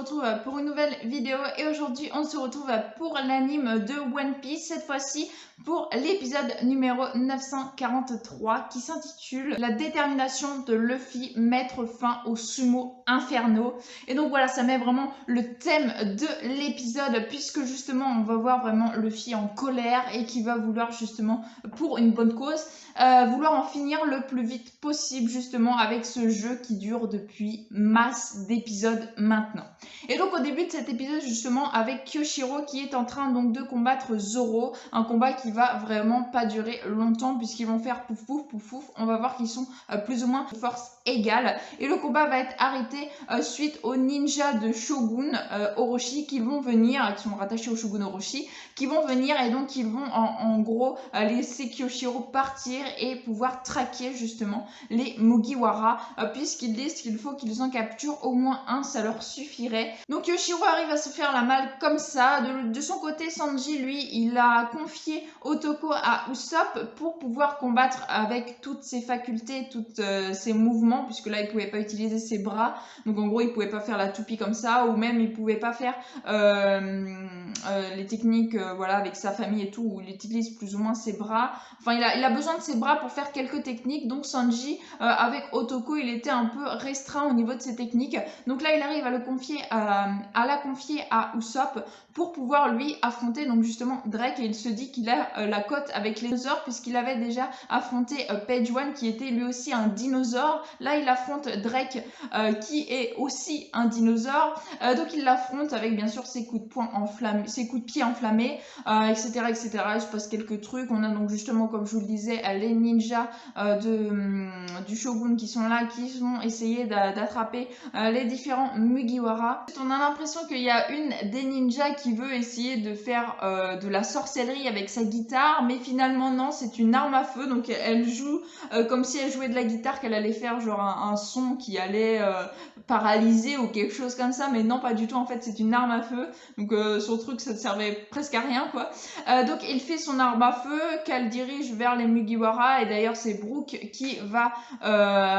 retrouve pour une nouvelle vidéo et aujourd'hui on se retrouve pour l'anime de One Piece, cette fois-ci pour l'épisode numéro 943 qui s'intitule La détermination de Luffy mettre fin aux sumo infernaux. Et donc voilà, ça met vraiment le thème de l'épisode puisque justement on va voir vraiment Luffy en colère et qui va vouloir justement pour une bonne cause vouloir en finir le plus vite possible justement avec ce jeu qui dure depuis masse d'épisodes maintenant. Et donc au début de cet épisode justement avec Kyoshiro qui est en train donc de combattre Zoro, un combat qui va vraiment pas durer longtemps puisqu'ils vont faire pouf pouf pouf pouf, on va voir qu'ils sont plus ou moins de force égale et le combat va être arrêté suite aux ninjas de Shogun Orochi qui vont venir, qui sont rattachés au Shogun Orochi, qui vont venir et donc ils vont en gros laisser Kyoshiro partir et pouvoir traquer justement les Mugiwara puisqu'ils disent qu'il faut qu'ils en capturent au moins un, ça leur suffirait. Donc Kyoshiro arrive à se faire la malle comme ça. De son côté, Sanji lui il a confié Otoko à Usopp pour pouvoir combattre avec toutes ses facultés, tous ses mouvements, puisque là il pouvait pas utiliser ses bras, donc en gros il pouvait pas faire la toupie comme ça, ou même il pouvait pas faire les techniques voilà avec sa famille et tout, où il utilise plus ou moins ses bras. Enfin il a besoin de ses bras pour faire quelques techniques, donc Sanji avec Otoko il était un peu restreint au niveau de ses techniques, donc là il arrive à la confier à Usopp pour pouvoir lui affronter donc justement Drake, et il se dit qu'il a la cote avec les dinosaures puisqu'il avait déjà affronté Page One qui était lui aussi un dinosaure. Là il affronte Drake qui est aussi un dinosaure, donc il l'affronte avec bien sûr ses coups de poing enflammés, ses coups de pied enflammés, etc., etc. Il se passe quelques trucs. On a donc justement, comme je vous le disais, les ninjas du Shogun qui sont là, qui vont essayer d'attraper les différents Mugiwara. On a l'impression qu'il y a une des ninjas qui veut essayer de faire de la sorcellerie avec sa guitare, mais finalement non, c'est une arme à feu, donc elle joue comme si elle jouait de la guitare, qu'elle allait faire genre un son qui allait paralyser ou quelque chose comme ça, mais non pas du tout, en fait c'est une arme à feu, donc son truc ça ne servait presque à rien quoi. Donc il fait son arme à feu qu'elle dirige vers les Mugiwara, et d'ailleurs c'est Brook qui va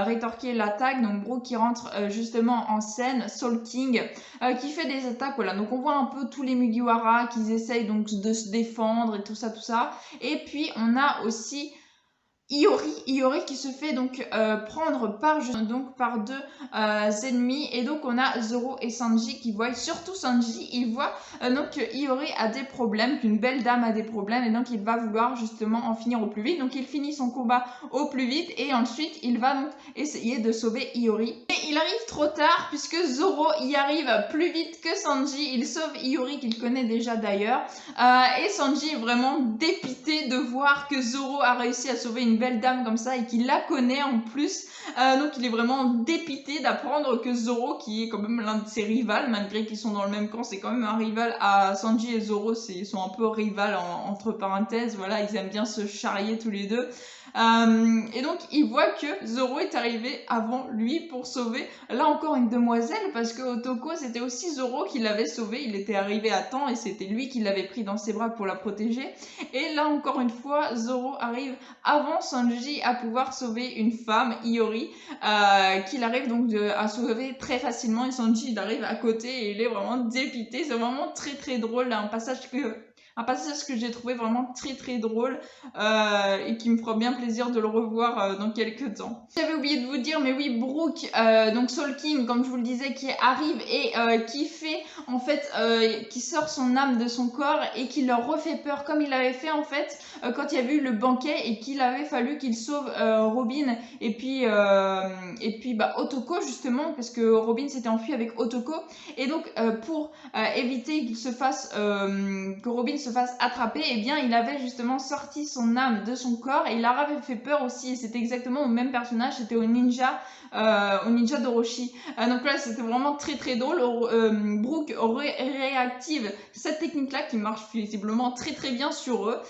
rétorquer l'attaque, donc Brook qui rentre justement en scène, Soul King qui fait des attaques, voilà, donc on voit un peu tous les Mugiwara qui essayent donc de se défendre et tout ça, et puis on a aussi Iori qui se fait donc prendre par deux ennemis, et donc on a Zoro et Sanji qui voient, surtout Sanji, il voit donc que Iori a des problèmes, qu'une belle dame a des problèmes, et donc il va vouloir justement en finir au plus vite, donc il finit son combat au plus vite et ensuite il va donc essayer de sauver Iori. Mais il arrive trop tard puisque Zoro y arrive plus vite que Sanji, il sauve Iori qu'il connaît déjà d'ailleurs, et Sanji est vraiment dépité de voir que Zoro a réussi à sauver une belle dame comme ça et qu'il la connaît en plus, donc il est vraiment dépité d'apprendre que Zoro, qui est quand même l'un de ses rivales, malgré qu'ils sont dans le même camp, c'est quand même un rival à Sanji, et Zoro ils sont un peu rivales entre parenthèses, voilà, ils aiment bien se charrier tous les deux. Et donc il voit que Zoro est arrivé avant lui pour sauver là encore une demoiselle, parce que Otoko c'était aussi Zoro qui l'avait sauvé, il était arrivé à temps et c'était lui qui l'avait pris dans ses bras pour la protéger, et là encore une fois Zoro arrive avant Sanji à pouvoir sauver une femme, Iori, qu'il arrive donc à sauver très facilement, et Sanji il arrive à côté et il est vraiment dépité. C'est vraiment très très drôle, un passage que j'ai trouvé vraiment très très drôle et qui me fera bien plaisir de le revoir dans quelques temps. J'avais oublié de vous dire, mais oui, Brook, donc Soul King, comme je vous le disais, qui arrive et qui fait en fait, qui sort son âme de son corps et qui leur refait peur, comme il avait fait en fait quand il y avait eu le banquet et qu'il avait fallu qu'il sauve Robin et puis Otoko justement, parce que Robin s'était enfui avec Otoko, et donc pour éviter qu'il se fasse que Robin se fasse attraper, et bien il avait justement sorti son âme de son corps et il leur avait fait peur aussi, et c'était exactement au même personnage, c'était au ninja d'Orochi. Donc là c'était vraiment très très drôle. Brook réactive cette technique là qui marche visiblement très très bien sur eux,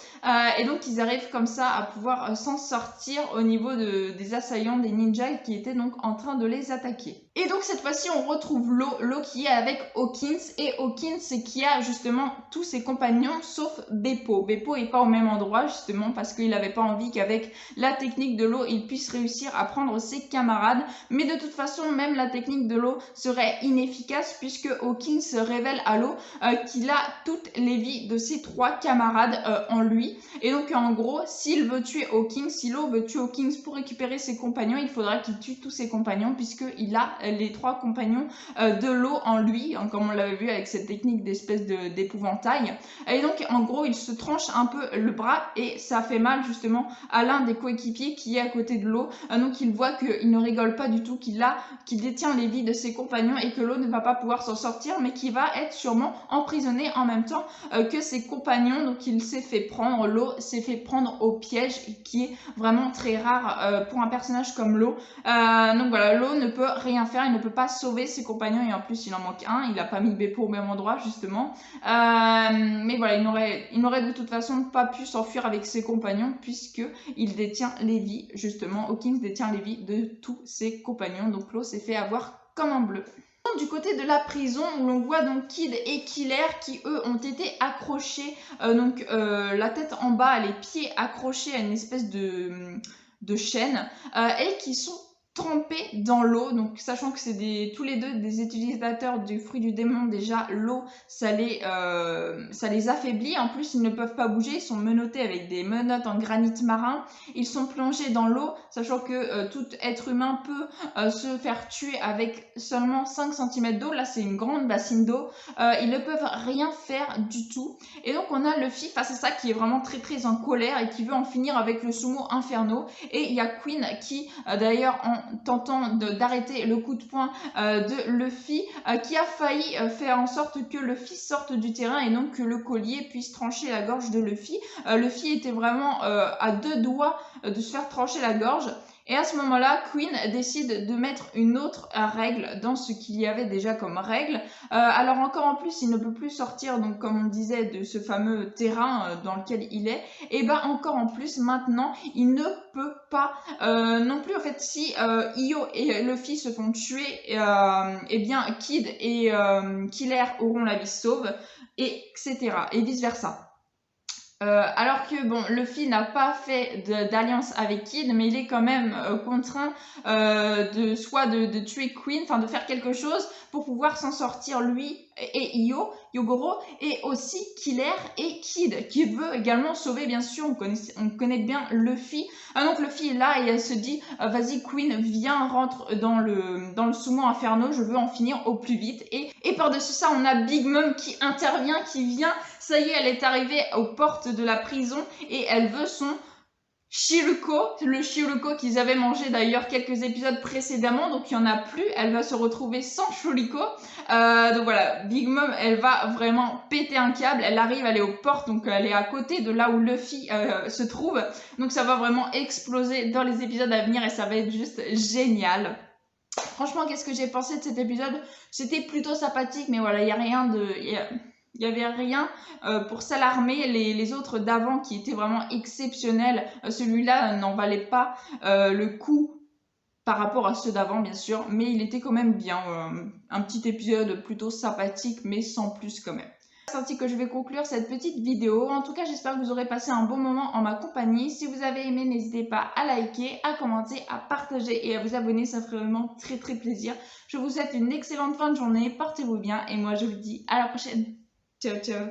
et donc ils arrivent comme ça à pouvoir s'en sortir au niveau des assaillants, des ninjas qui étaient donc en train de les attaquer. Et donc cette fois-ci on retrouve Lo qui est avec Hawkins, et Hawkins c'est qui a justement tous ses compagnons sauf Beppo. Beppo est pas au même endroit justement parce qu'il n'avait pas envie qu'avec la technique de Lo il puisse réussir à prendre ses camarades, mais de toute façon même la technique de Lo serait inefficace puisque Hawkins révèle à Lo qu'il a toutes les vies de ses 3 camarades en lui, et donc en gros s'il veut tuer Hawkins, si Lo veut tuer Hawkins pour récupérer ses compagnons, il faudra qu'il tue tous ses compagnons puisqu'il a les 3 compagnons de Lo en lui, hein, comme on l'avait vu avec cette technique d'espèce d'épouvantail. Et donc en gros il se tranche un peu le bras et ça fait mal justement à l'un des coéquipiers qui est à côté de Lo. Donc il voit qu'il ne rigole pas du tout, qu'il détient les vies de ses compagnons et que Lo ne va pas pouvoir s'en sortir, mais qu'il va être sûrement emprisonné en même temps que ses compagnons. Donc il s'est fait prendre, Lo s'est fait prendre au piège, qui est vraiment très rare pour un personnage comme Lo. Donc voilà, Lo ne peut rien faire, il ne peut pas sauver ses compagnons et en plus il en manque un, il n'a pas mis Beppo au même endroit justement. Mais voilà, il n'aurait de toute façon pas pu s'enfuir avec ses compagnons puisque il détient les vies justement, Hawkins détient les vies de tous ses compagnons, donc Lo s'est fait avoir comme un bleu. Du côté de la prison où l'on voit donc Kid et Killer qui eux ont été accrochés, la tête en bas, les pieds accrochés à une espèce de chaîne et qui sont trempés dans l'eau, donc sachant que c'est tous les deux des utilisateurs du fruit du démon, déjà l'eau ça les affaiblit, en plus ils ne peuvent pas bouger, ils sont menottés avec des menottes en granit marin, ils sont plongés dans l'eau, sachant que tout être humain peut se faire tuer avec seulement 5 cm d'eau, là c'est une grande bassine d'eau, ils ne peuvent rien faire du tout, et donc on a Luffy face à ça qui est vraiment très très en colère et qui veut en finir avec le sumo Inferno, et il y a Queen qui d'ailleurs en tentant d'arrêter le coup de poing de Luffy qui a failli faire en sorte que Luffy sorte du terrain et donc que le collier puisse trancher la gorge de Luffy. Luffy était vraiment à 2 doigts de se faire trancher la gorge. Et à ce moment-là, Queen décide de mettre une autre règle dans ce qu'il y avait déjà comme règle. Alors encore en plus, il ne peut plus sortir, donc comme on disait, de ce fameux terrain dans lequel il est. Et ben encore en plus, maintenant, il ne peut pas non plus. En fait, si Io et Luffy se font tuer, eh bien Kid et Killer auront la vie sauve, etc. Et vice versa. Alors que bon, Luffy n'a pas fait d'alliance avec Kid, mais il est quand même contraint de tuer Queen, enfin de faire quelque chose pour pouvoir s'en sortir lui et Yogoro, et aussi Killer et Kid, qui veut également sauver, bien sûr, on connaît bien Luffy. Donc Luffy est là et elle se dit vas-y Queen, viens, rentre dans le sumo Inferno, je veux en finir au plus vite. Et par-dessus ça, on a Big Mom qui intervient, qui vient. Ça y est, elle est arrivée aux portes de la prison et elle veut son Shiruko, le Shiruko qu'ils avaient mangé d'ailleurs quelques épisodes précédemment, donc il n'y en a plus, elle va se retrouver sans Shiruko. Donc voilà, Big Mom, elle va vraiment péter un câble, elle arrive, elle est aux portes, donc elle est à côté de là où Luffy se trouve, donc ça va vraiment exploser dans les épisodes à venir et ça va être juste génial. Franchement, qu'est-ce que j'ai pensé de cet épisode? C'était plutôt sympathique, mais voilà, il n'y a rien de... Il n'y avait rien pour s'alarmer. Les autres d'avant qui étaient vraiment exceptionnels, celui-là n'en valait pas le coup par rapport à ceux d'avant, bien sûr, mais il était quand même bien. Un petit épisode plutôt sympathique, mais sans plus quand même. C'est ainsi que je vais conclure cette petite vidéo. En tout cas, j'espère que vous aurez passé un bon moment en ma compagnie. Si vous avez aimé, n'hésitez pas à liker, à commenter, à partager et à vous abonner. Ça ferait vraiment très très plaisir. Je vous souhaite une excellente fin de journée. Portez-vous bien et moi je vous dis à la prochaine. Ciao, ciao.